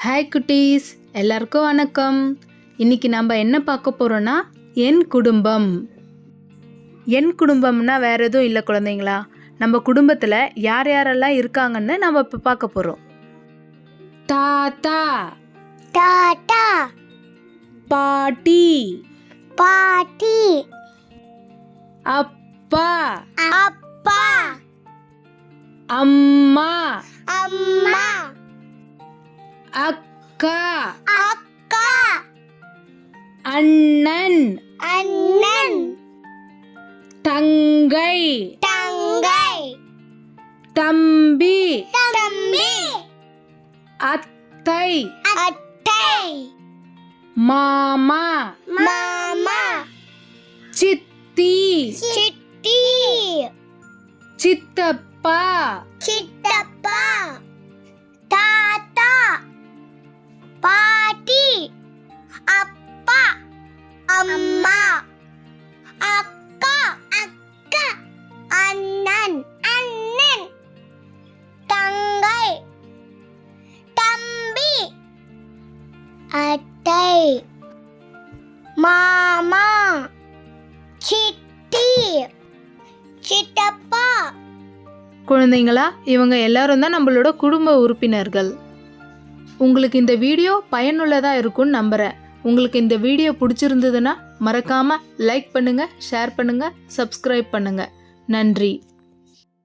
Hi குட்டீஸ், எல்லாருக்கும் வணக்கம். இன்னைக்கு நம்ம என்ன பார்க்க போகிறோன்னா என் குடும்பம். என் குடும்பம்னா வேறு எதுவும் இல்லை குழந்தைங்களா. நம்ம குடும்பத்தில் யார் யாரெல்லாம் இருக்காங்கன்னு நம்ம இப்போ பார்க்க போகிறோம். தாத்தா, தாத்தா, பாட்டி, பாட்டி, அப்பா, அப்பா, அம்மா, அம்மா, அக்கா, அக்கா, அண்ணன், அண்ணன், தங்கை, தங்கை, தம்பி, தம்பி, அத்தை, அத்தை, மாமா, மாமா, சித்தி, சித்தி, சித்தப்பா, சித்தப்பா, தாத்தா, பாட்டி, அப்பா, அம்மா, அக்கா, அக்கா, அண்ணன், அண்ணன், தங்கை, தம்பி, அத்தை, மாமா, சித்தி, சித்தப்பா. குழந்தைங்களா, இவங்க எல்லாரும் தான் நம்மளோட குடும்ப உறுப்பினர்கள். உங்களுக்கு இந்த வீடியோ பயனுள்ளதாக இருக்கும்னு நம்புகிறேன். உங்களுக்கு இந்த வீடியோ பிடிச்சிருந்ததுன்னா மறக்காமல் லைக் பண்ணுங்கள், ஷேர் பண்ணுங்கள், சப்ஸ்கிரைப் பண்ணுங்கள். நன்றி.